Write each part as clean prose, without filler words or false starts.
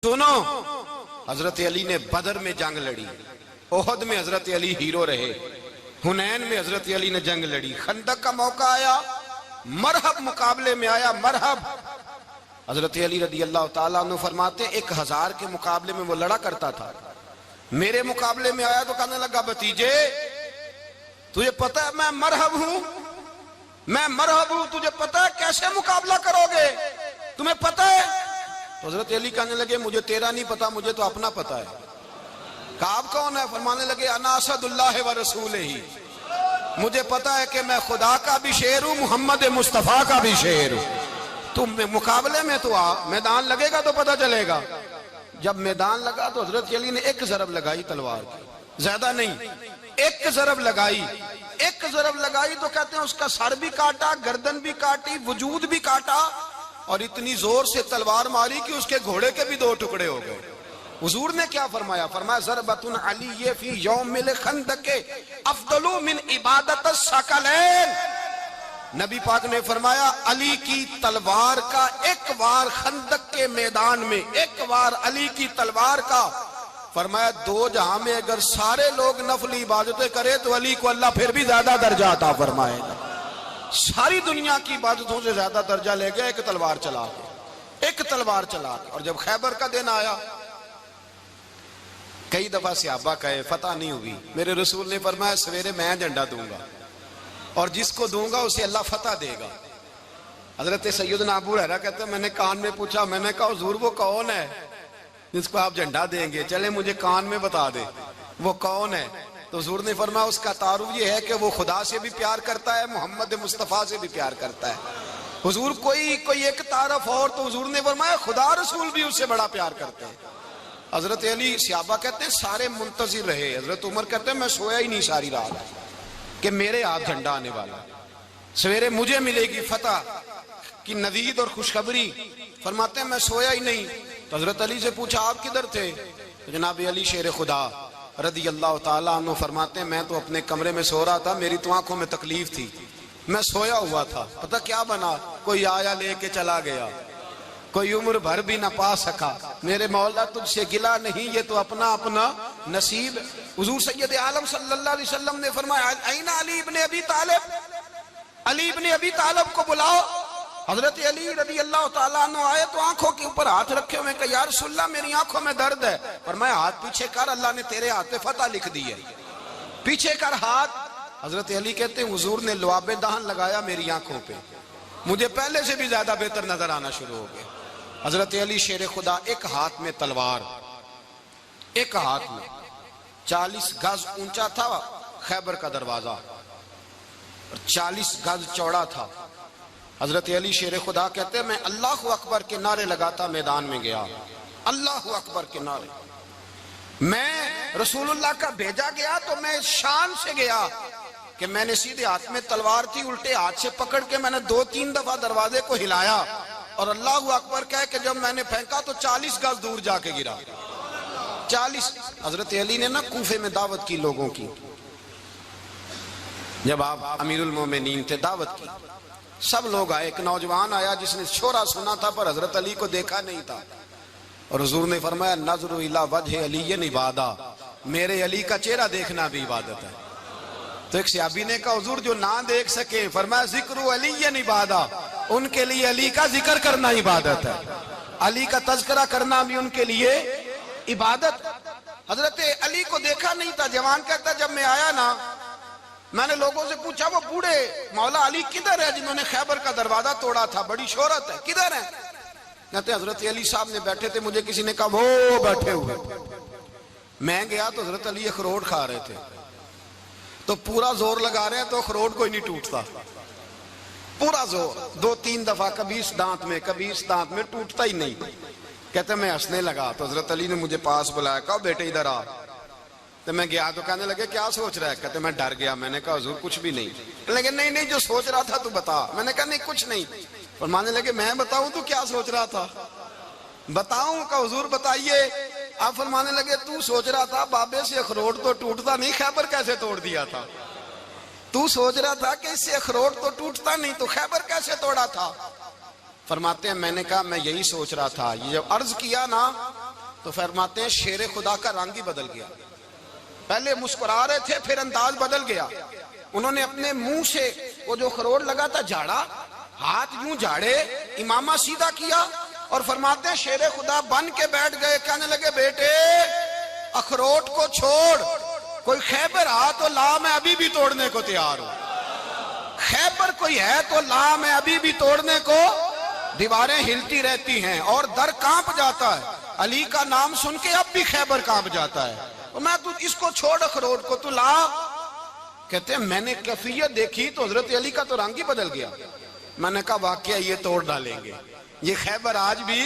سنو، حضرت علی نے بدر میں جنگ لڑی، احد میں حضرت علی ہیرو رہے، حنین میں حضرت علی نے جنگ لڑی، خندق کا موقع آیا، مرحب مقابلے میں آیا، مرحب۔ حضرت علی رضی اللہ تعالیٰ عنہ فرماتے 1000 کے مقابلے میں وہ لڑا کرتا تھا، میرے مقابلے میں آیا تو کہنے لگا بھتیجے تجھے پتہ ہے میں مرحب ہوں، میں مرحب ہوں، تجھے پتہ ہے کیسے مقابلہ کرو گے، تمہیں پتہ ہے؟ تو حضرت علی کہنے لگے مجھے تیرا نہیں پتا، مجھے تو اپنا پتہ ہے۔ کہا آپ کون ہے؟ فرمانے لگے انا اسد اللہ و رسولہ، مجھے پتا ہے کہ میں خدا کا بھی شیر ہوں، محمد مصطفیٰ کا بھی شیر ہوں۔ تم مقابلے میں تو آ، میدان لگے گا تو پتہ چلے گا۔ جب میدان لگا تو حضرت علی نے ایک ضرب لگائی تلوار کی، زیادہ نہیں، ایک ضرب لگائی، ایک ضرب لگائی تو کہتے ہیں اس کا سر بھی کاٹا، گردن بھی کاٹی، وجود بھی کاٹا، اور اتنی زور سے تلوار ماری کہ اس کے گھوڑے کے بھی 2 ٹکڑے ہو گئے۔ حضور نے کیا فرمایا؟ فرمایا ضربۃ علی فی یوم الخندق افضل من عبادت الثقلین۔ نبی پاک نے فرمایا علی کی تلوار کا ایک وار خندق کے میدان میں، ایک وار علی کی تلوار کا، فرمایا 2 جہاں میں اگر سارے لوگ نفل عبادتیں کرے تو علی کو اللہ پھر بھی زیادہ درجہ عطا فرمائے گا۔ ساری دنیا کی عبادتوں سے زیادہ درجہ لے گیا ایک تلوار چلا کے، ایک تلوار چلا کے۔ اور جب خیبر کا دن آیا، کئی دفعہ صحابہ کہے فتح نہیں ہوئی، میرے رسول نے فرمایا سویرے میں جھنڈا دوں گا اور جس کو دوں گا اسے اللہ فتح دے گا۔ حضرت سیدنا ابو ہریرہ کہتے ہیں میں نے کان میں پوچھا، میں نے کہا حضور وہ کون ہے جس کو آپ جھنڈا دیں گے؟ چلے مجھے کان میں بتا دے وہ کون ہے۔ تو حضور نے فرمایا اس کا تعارف یہ ہے کہ وہ خدا سے بھی پیار کرتا ہے، محمد مصطفیٰ سے بھی پیار کرتا ہے۔ حضور کوئی ایک تعارف اور، تو حضور نے فرمایا خدا رسول بھی اس سے بڑا پیار کرتے ہیں۔ حضرت علی صحابہ کہتے ہیں سارے منتظر رہے، حضرت عمر کہتے ہیں میں سویا ہی نہیں ساری رات کہ میرے ہاتھ جھنڈا آنے والا، سویرے مجھے ملے گی فتح کی نوید اور خوشخبری۔ فرماتے ہیں میں سویا ہی نہیں۔ تو حضرت علی سے پوچھا آپ کدھر تھے؟ جناب علی شیر خدا رضی اللہ تعالیٰ عنہ فرماتے ہیں میں تو اپنے کمرے میں سو رہا تھا، میری تو آنکھوں میں تکلیف تھی، میں سویا ہوا تھا، پتہ کیا بنا؟ کوئی آیا لے کے چلا گیا، کوئی عمر بھر بھی نہ پا سکا۔ میرے مولا تجھ سے گلا نہیں، یہ تو اپنا اپنا نصیب۔ حضور سید عالم صلی اللہ علیہ وسلم نے فرمایا این علی ابن ابی طالب، علی ابن ابی طالب کو بلاؤ۔ حضرت علی رضی اللہ تعالیٰ عنہ آئے تو آنکھوں کے اوپر ہاتھ رکھے ہوئے کہ یا رسول اللہ میری آنکھوں میں درد ہے۔ فرمایا ہاتھ پیچھے کر، اللہ نے تیرے ہاتھ پہ فتح لکھ دی ہے، پیچھے کر ہاتھ۔ حضرت علی کہتے ہیں حضور نے لعاب دہن لگایا میری آنکھوں پہ، مجھے پہلے سے بھی زیادہ بہتر نظر آنا شروع ہو گیا۔ حضرت علی شیر خدا ایک ہاتھ میں تلوار، ایک ہاتھ میں 40 گز اونچا تھا خیبر کا دروازہ، 40 گز چوڑا تھا۔ حضرت علی شیر خدا کہتے ہیں میں اللہ اکبر کے نعرے لگاتا میدان میں گیا، اللہ اکبر کے نعرے۔ میں رسول اللہ کا بھیجا گیا تو میں شان سے گیا کہ میں نے سیدھے ہاتھ میں تلوار تھی، الٹے ہاتھ سے پکڑ کے میں نے 2-3 دفعہ دروازے کو ہلایا اور اللہ اکبر کہہ کہ جب میں نے پھینکا تو 40 گز دور جا کے گرا، 40۔ حضرت علی نے نا کوفے میں دعوت کی لوگوں کی، جب آپ امیر المومنین تھے دعوت کی، سب لوگ آئے، ایک نوجوان آیا جس نے شورا سنا تھا پر حضرت علی کو دیکھا نہیں تھا، اور حضور نے فرمایا نظر الی وجہ علی عبادہ، میرے علی کا چہرہ دیکھنا بھی عبادت ہے۔ تو ایک صحابی نے کہا حضور جو نہ دیکھ سکے، فرمایا ذکر علی عبادہ، ان کے لیے علی کا ذکر کرنا عبادت ہے، علی کا تذکرہ کرنا بھی ان کے لیے عبادت۔ حضرت علی کو دیکھا نہیں تھا، جوان کہتا جب میں آیا نا میں نے لوگوں سے پوچھا وہ بوڑھے مولا علی کدھر ہے جنہوں نے خیبر کا دروازہ توڑا تھا، بڑی شہرت ہے، کدھر ہیں؟ کہتے حضرت علی صاحب نے بیٹھے تھے، مجھے کسی نے کہا وہ بیٹھے ہوئے۔ میں گیا تو حضرت علی اخروٹ کھا رہے تھے، تو پورا زور لگا رہے ہیں تو اخروٹ کوئی نہیں ٹوٹتا، پورا زور 2-3 دفعہ، کبھی اس دانت میں کبھی اس دانت میں، ٹوٹتا ہی نہیں۔ کہتے میں ہنسنے لگا تو حضرت علی نے مجھے پاس بلایا، کہا بیٹے ادھر آ۔ تو میں گیا تو کہنے لگے کیا سوچ رہا ہے؟ کہتے میں ڈر گیا، میں نے کہا حضور کچھ بھی نہیں۔ لیکن نہیں جو سوچ رہا تھا تو بتا۔ میں نے کہا نہیں کچھ نہیں۔ فرمانے لگے میں بتاؤں تو کیا سوچ رہا تھا؟ بتاؤں؟ کہ حضور بتائیے۔ آپ فرمانے لگے تو سوچ رہا تھا بابے سے اخروٹ تو ٹوٹتا نہیں، خیبر کیسے توڑ دیا تھا؟ تو سوچ رہا تھا کہ اس سے اخروٹ تو ٹوٹتا نہیں تو خیبر کیسے توڑا تھا؟ فرماتے ہیں میں نے کہا میں یہی سوچ رہا تھا، یہ جب عرض کیا نا تو فرماتے ہیں شیر خدا کا رنگ ہی بدل گیا. پہلے مسکرا رہے تھے پھر انداز بدل گیا. انہوں نے اپنے منہ سے وہ جو خروٹ لگا تھا جھاڑا, ہاتھ یوں جھاڑے, امامہ سیدھا کیا اور فرماتے ہیں شیر خدا بن کے بیٹھ گئے. کہنے لگے بیٹے اخروٹ کو چھوڑ, کوئی خیبر آ تو لا, میں ابھی بھی توڑنے کو تیار ہوں. خیبر کوئی ہے تو لا, میں ابھی بھی توڑنے کو. دیواریں ہلتی رہتی ہیں اور در کانپ جاتا ہے. علی کا نام سن کے اب بھی خیبر کانپ جاتا ہے. میں تو اس کو چھوڑ اخروٹ کو, تو لا. کہتے ہیں میں نے کیفیت دیکھی تو حضرت علی کا تو رنگ ہی بدل گیا. میں نے کہا واقعہ یہ توڑ ڈالیں گے, یہ خیبر آج بھی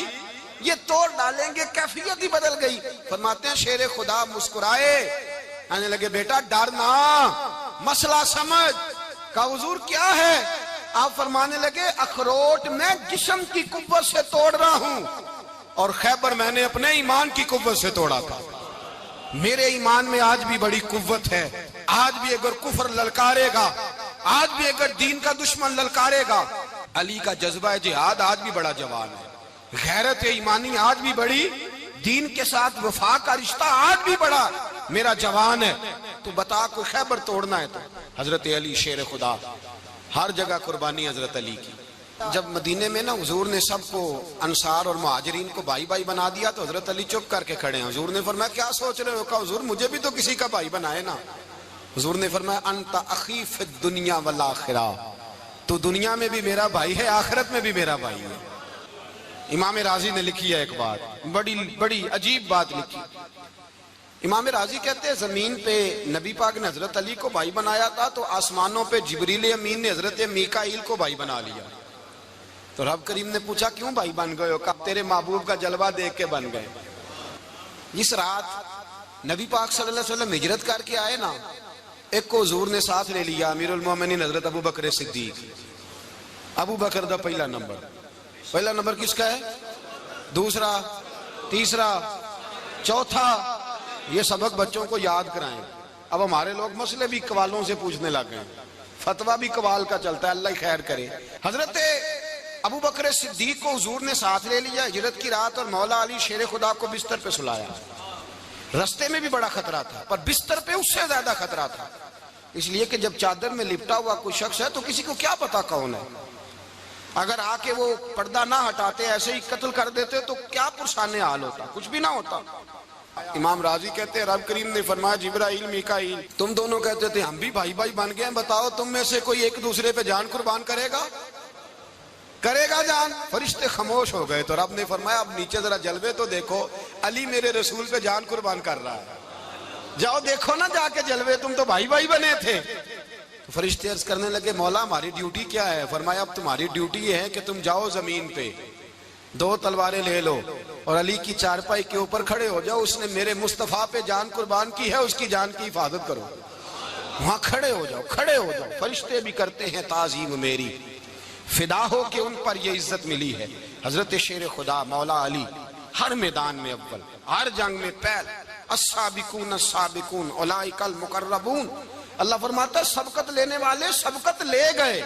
یہ توڑ ڈالیں گے, کیفیت ہی بدل گئی. فرماتے ہیں شیر خدا مسکرائے, کہنے لگے بیٹا ڈرنا, مسئلہ سمجھ. کہا حضور کیا ہے؟ آپ فرمانے لگے اخروٹ میں جسم کی قوت سے توڑ رہا ہوں اور خیبر میں نے اپنے ایمان کی قوت سے توڑا تھا. میرے ایمان میں آج بھی بڑی قوت ہے. آج بھی اگر کفر للکارے گا, آج بھی اگر دین کا دشمن للکارے گا, علی کا جذبہ جہاد آج بھی بڑا جوان ہے. غیرت ایمانی آج بھی بڑی, دین کے ساتھ وفا کا رشتہ آج بھی بڑا میرا جوان ہے. تو بتا کوئی خیبر توڑنا ہے تو حضرت علی شیر خدا, ہر جگہ قربانی حضرت علی کی. جب مدینے میں نا حضور نے سب کو انصار اور مہاجرین کو بھائی بھائی بنا دیا تو حضرت علی چپ کر کے کھڑے ہیں. حضور نے فرمایا کیا سوچ رہے ہو؟ کہا حضور مجھے بھی تو کسی کا بھائی بنائے نا. حضور نے فرمایا انت اخی فی الدنیا والآخرہ, تو دنیا میں بھی میرا بھائی ہے, آخرت میں بھی میرا بھائی ہے. امام راضی نے لکھی ہے ایک بات, بڑی عجیب بات لکھی. امام راضی کہتے ہیں زمین پہ نبی پاک نے حضرت علی کو بھائی بنایا تھا تو آسمانوں پہ جبریل امین نے حضرت میکائیل کو بھائی بنا لیا. تو رب کریم نے پوچھا کیوں بھائی بن گئے ہو؟ کہا تیرے محبوب کا جلوہ دیکھ کے بن گئے. جس رات نبی پاک صلی اللہ علیہ وسلم ہجرت کر کے آئے نا, ایک کو حضور نے ساتھ لے لیا, امیر المومنین حضرت ابو بکر صدیق. ابو بکر دا پہلا نمبر کس کا ہے؟ دوسرا, تیسرا, چوتھا. یہ سبق بچوں کو یاد کرائیں. اب ہمارے لوگ مسئلے بھی قوالوں سے پوچھنے لگ گئے, فتویٰ بھی قوال کا چلتا ہے, اللہ خیر کرے. حضرت ابو بکر صدیق کو حضور نے ساتھ لے لیا ہجرت کی رات, اور مولا علی شیر خدا کو بستر پہ سلایا. رستے میں بھی بڑا خطرہ تھا پر بستر پہ اس سے زیادہ خطرہ تھا, اس لیے کہ جب چادر میں لپٹا ہوا کوئی شخص ہے تو کسی کو کیا پتا کون ہے. اگر آ کے وہ پردہ نہ ہٹاتے ایسے ہی قتل کر دیتے تو کیا پرسان حال ہوتا, کچھ بھی نہ ہوتا. امام راضی کہتے ہیں رب کریم نے فرمایا جبرائیل میکائیل تم دونوں کہتے تھے ہم بھی بھائی بھائی بن گئے ہیں, بتاؤ تم میں سے کوئی ایک دوسرے پہ جان قربان کرے گا جان؟ فرشتے خاموش ہو گئے. تو رب نے فرمایا اب نیچے ذرا جلوے تو دیکھو, علی میرے رسول پہ جان قربان کر رہا ہے, جاؤ دیکھو نا جا کے جلوے, تم تو بھائی بھائی بنے تھے. تو فرشتے عرض کرنے لگے مولا ہماری ڈیوٹی کیا ہے؟ فرمایا اب تمہاری ڈیوٹی یہ ہے کہ تم جاؤ زمین پہ 2 تلواریں لے لو اور علی کی چارپائی کے اوپر کھڑے ہو جاؤ, اس نے میرے مصطفیٰ پہ جان قربان کی ہے, اس کی جان کی حفاظت کرو. وہاں کھڑے ہو جاؤ. فرشتے بھی کرتے ہیں تعظیم میری, فدا ہو کہ ان پر یہ عزت ملی ہے. حضرت شیر خدا مولا علی ہر میدان میں اول, ہر جنگ میں پہل. السابقون السابقون اولئک المقربون. اللہ فرماتا ہے سبقت لینے والے سبقت لے گئے,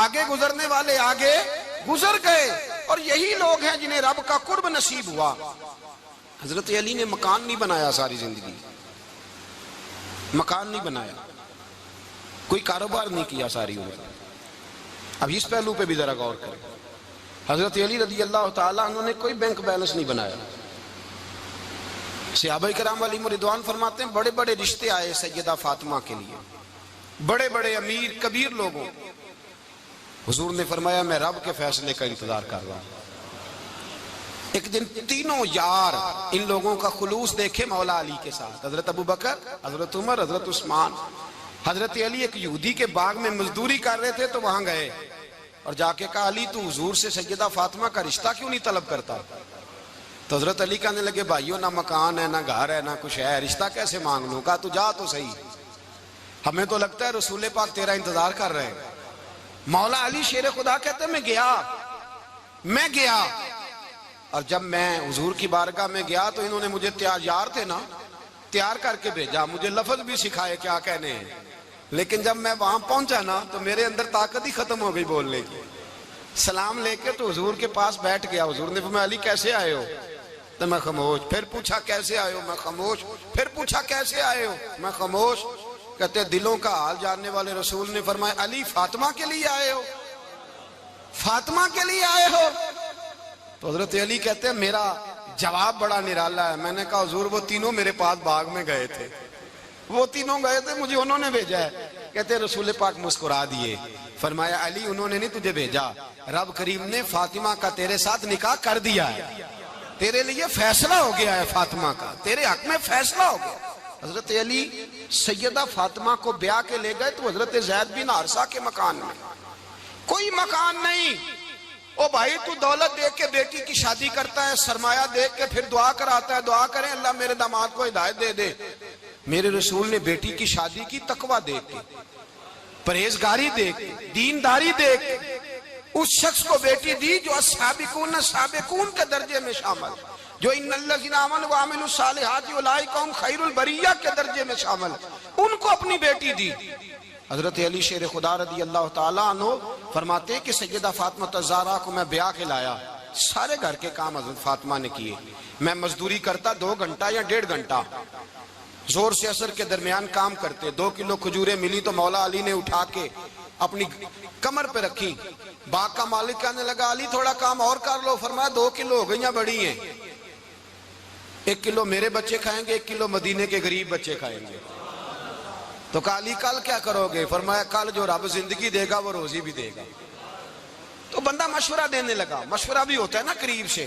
آگے گزرنے والے آگے گزر گئے, اور یہی لوگ ہیں جنہیں رب کا قرب نصیب ہوا. حضرت علی نے مکان نہیں بنایا ساری زندگی, مکان نہیں بنایا, کوئی کاروبار نہیں کیا ساری عمر. اب اس پہلو پہ بھی ذرا غور کریں. حضرت علی رضی اللہ تعالیٰ عنہ نے کوئی بینک بیلنس نہیں بنایا. صحابہ کرام علیہم رضوان فرماتے ہیں بڑے بڑے رشتے آئے سیدہ فاطمہ کے لیے, بڑے بڑے امیر کبیر لوگوں. حضور نے فرمایا میں رب کے فیصلے کا انتظار کر رہا ہوں. ایک دن تینوں یار ان لوگوں کا خلوص دیکھے مولا علی کے ساتھ, حضرت ابو بکر, حضرت عمر, حضرت عثمان. حضرت علی ایک یہودی کے باغ میں مزدوری کر رہے تھے تو وہاں گئے اور جا کے کہا علی تو حضور سے سیدہ فاطمہ کا رشتہ کیوں نہیں طلب کرتا؟ تو حضرت علی کہنے لگے بھائیو نہ مکان ہے نہ گھر ہے نہ کچھ ہے, رشتہ کیسے مانگ لوں؟ کہا تو جا تو صحیح, ہمیں تو لگتا ہے رسول پاک تیرا انتظار کر رہے ہیں. مولا علی شیر خدا کہتے میں گیا اور جب میں حضور کی بارگاہ میں گیا تو انہوں نے مجھے یار تھے نا تیار کر کے بھیجا, مجھے لفظ بھی سکھائے کیا کہنے ہیں, لیکن جب میں وہاں پہنچا نا تو میرے اندر طاقت ہی ختم ہو گئی بولنے کی. سلام لے کے تو حضور کے پاس بیٹھ گیا. حضور نے فرمایا علی کیسے آئے ہو؟ تو میں خاموش. پھر پوچھا کیسے آئے ہو؟ میں خاموش. پھر پوچھا کیسے آئے ہو؟ میں خاموش. کہتے دلوں کا حال جاننے والے رسول نے فرمایا علی فاطمہ کے لیے آئے ہو؟ فاطمہ کے لیے آئے ہو؟ تو حضرت علی کہتے ہیں میرا جواب بڑا نرالا ہے. میں نے کہا حضور وہ تینوں میرے پاس باغ میں گئے تھے, وہ تینوں گئے تھے, مجھے انہوں نے بھیجا ہے. کہتے رسول پاک مسکرا دیے, فرمایا علی انہوں نے نہیں تجھے بھیجا, رب کریم نے فاطمہ کا تیرے ساتھ نکاح کر دیا ہے, تیرے لیے فیصلہ ہو گیا ہے فاطمہ کا, تیرے حق میں فیصلہ ہو گیا. حضرت علی سیدہ فاطمہ کو بیاہ کے لے گئے تو حضرت زید بن حارثہ کے مکان میں, کوئی مکان نہیں. او بھائی تو دولت دیکھ کے بیٹی کی شادی کرتا ہے, سرمایہ دیکھ کے پھر دعا کراتا ہے, دعا کریں اللہ میرے داماد کو ہدایت دے دے. میرے رسول نے بیٹی کی شادی کی تقوی دیکھ کے, پرہیزگاری دیکھ کے, دینداری دیکھ کے اس شخص کو بیٹی دی جو السابقون السابقون کے درجے میں شامل, جو ان الذین آمنوا وعملوا الصالحات اولئک هم خیر البریہ کے درجے میں شامل, ان کو اپنی بیٹی دی. حضرت علی شیر خدا رضی اللہ تعالیٰ عنہ فرماتے کہ سیدہ فاطمہ الزہرا کو میں بیاہ کے لایا, سارے گھر کے کام حضرت فاطمہ نے کیے. میں مزدوری کرتا 2 گھنٹہ یا 1.5 گھنٹہ, زور سے عصر کے درمیان کام کرتے. 2 کلو کھجوریں ملی تو مولا علی نے اٹھا کے اپنی کمر پہ رکھی. باغ کا مالک کہنے لگا علی تھوڑا کام اور کر لو. فرمایا 2 کلو ہو گئیاں بڑی ہیں, 1 کلو میرے بچے کھائیں گے, 1 کلو مدینے کے غریب بچے کھائیں گے. تو کہا علی کل کیا کرو گے؟ فرمایا کل جو رب زندگی دے گا وہ روزی بھی دے گا. تو بندہ مشورہ دینے لگا. مشورہ بھی ہوتا ہے نا قریب سے,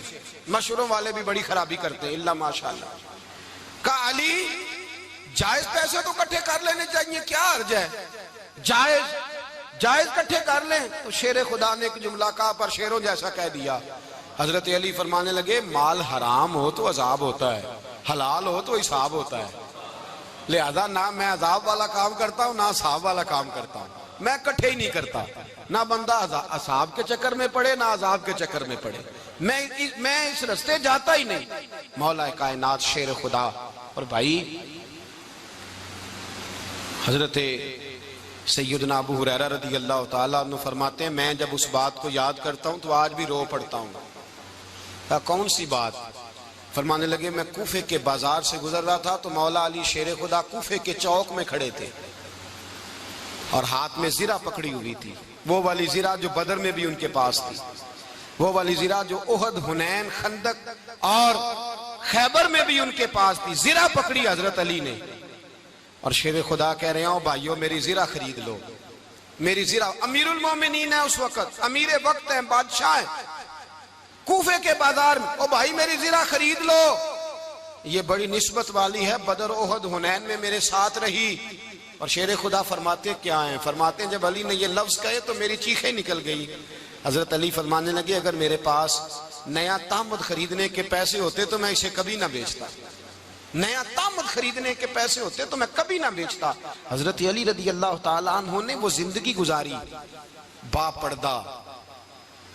مشوروں والے بھی بڑی خرابی کرتے ہیں اللہ ماشاءاللہ. کہا علی جائز پیسے تو کٹھے کر لینے چاہیے, کیا حرج ہے, جائز کٹھے کر لیں. تو شیر خدا نے ایک جملہ کہا پر شیروں جیسا کہہ دیا. حضرت علی فرمانے لگے مال حرام ہو تو عذاب ہوتا ہے, حلال ہو تو حساب ہوتا ہے, لہذا نہ میں عذاب والا کام کرتا ہوں نہ حساب والا کام کرتا ہوں, میں کٹھے ہی نہیں کرتا. نہ بندہ حساب کے چکر میں پڑے نہ عذاب کے چکر میں پڑے, میں اس رستے جاتا ہی نہیں. مولا کائنات شیر خدا. اور بھائی حضرت سیدنا ابو ہریرہ رضی اللہ تعالیٰ عنہ فرماتے ہیں میں جب اس بات کو یاد کرتا ہوں تو آج بھی رو پڑتا ہوں. کہا کون سی بات؟ فرمانے لگے میں کوفے کے بازار سے گزر رہا تھا تو مولا علی شیر خدا کوفے کے چوک میں کھڑے تھے اور ہاتھ میں زرہ پکڑی ہوئی تھی, وہ والی زرہ جو بدر میں بھی ان کے پاس تھی, وہ والی زرہ جو احد, حنین, خندق اور خیبر میں بھی ان کے پاس تھی. زرہ پکڑی حضرت علی نے اور شیر خدا کہہ رہے ہیں بھائیو میری زرہ خرید لو. میری زرہ, امیر المومنین ہے اس وقت, امیر وقت ہیں, بادشاہ ہیں, کوفے کے بازار میں, او بھائی میری زرہ خرید لو. یہ بڑی نسبت والی ہے, بدر, احد, حنین میں میرے ساتھ رہی. اور شیر خدا فرماتے کیا ہیں؟ فرماتے ہیں جب علی نے یہ لفظ کہے تو میری چیخیں نکل گئی. حضرت علی فرمانے لگے اگر میرے پاس نیا تامد خریدنے کے پیسے ہوتے تو میں اسے کبھی نہ بیچتا, نیا تامد خریدنے کے پیسے ہوتے تو میں کبھی نہ بیچتا. حضرت علی رضی اللہ تعالیٰ عنہ نے وہ زندگی گزاری, با پردہ,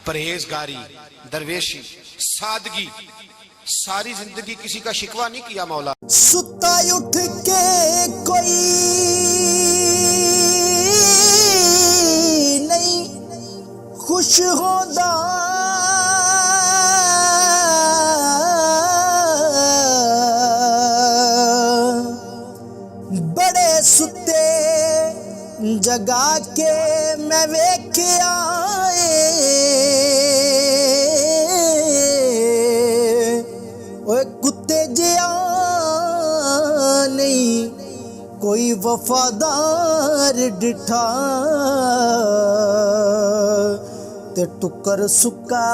پرہیزگاری, درویشی, سادگی, ساری زندگی کسی کا شکوہ نہیں کیا. مولا ستا اٹھ کے کوئی نہیں خوش ہوتا, بڑے ستے جگا کے میں ویکھیا کتے جیا نہیں کوئی وفادار ڈٹھا, تے ٹکر سکا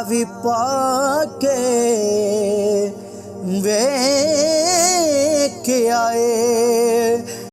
بھی پا کے ویکھ آئے.